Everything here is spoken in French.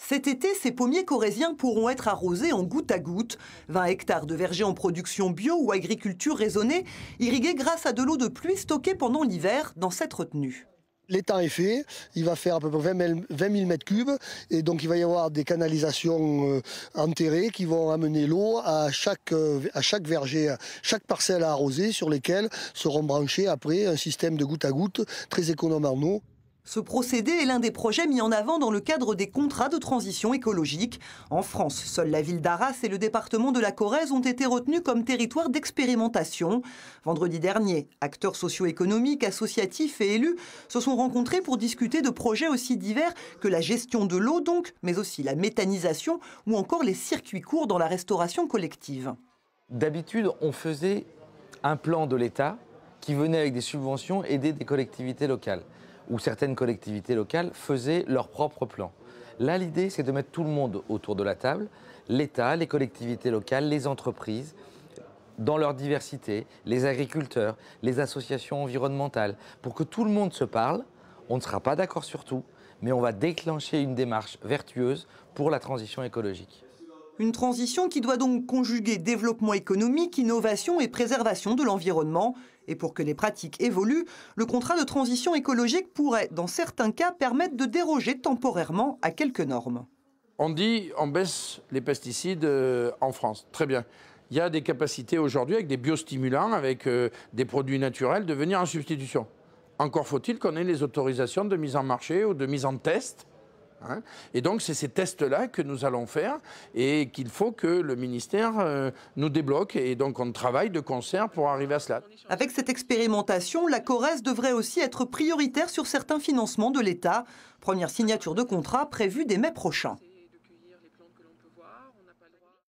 Cet été, ces pommiers corréziens pourront être arrosés en goutte à goutte. 20 hectares de vergers en production bio ou agriculture raisonnée, irrigués grâce à de l'eau de pluie stockée pendant l'hiver dans cette retenue. L'étang est fait, il va faire à peu près 20 000 mètres cubes et donc il va y avoir des canalisations enterrées qui vont amener l'eau à chaque verger, chaque parcelle à arroser sur lesquelles seront branchés après un système de goutte à goutte très économe en eau. Ce procédé est l'un des projets mis en avant dans le cadre des contrats de transition écologique. En France, seule la ville d'Arras et le département de la Corrèze ont été retenus comme territoire d'expérimentation. Vendredi dernier, acteurs socio-économiques, associatifs et élus se sont rencontrés pour discuter de projets aussi divers que la gestion de l'eau donc, mais aussi la méthanisation ou encore les circuits courts dans la restauration collective. D'habitude, on faisait un plan de l'État qui venait avec des subventions aider des collectivités locales, où certaines collectivités locales faisaient leur propre plan. Là, l'idée, c'est de mettre tout le monde autour de la table, l'État, les collectivités locales, les entreprises, dans leur diversité, les agriculteurs, les associations environnementales, pour que tout le monde se parle. On ne sera pas d'accord sur tout, mais on va déclencher une démarche vertueuse pour la transition écologique. Une transition qui doit donc conjuguer développement économique, innovation et préservation de l'environnement. Et pour que les pratiques évoluent, le contrat de transition écologique pourrait, dans certains cas, permettre de déroger temporairement à quelques normes. On dit on baisse les pesticides en France. Très bien. Il y a des capacités aujourd'hui avec des biostimulants, avec des produits naturels, de venir en substitution. Encore faut-il qu'on ait les autorisations de mise en marché ou de mise en test. Et donc, c'est ces tests-là que nous allons faire et qu'il faut que le ministère nous débloque. Et donc, on travaille de concert pour arriver à cela. Avec cette expérimentation, la Corrèze devrait aussi être prioritaire sur certains financements de l'État. Première signature de contrat prévue dès mai prochain.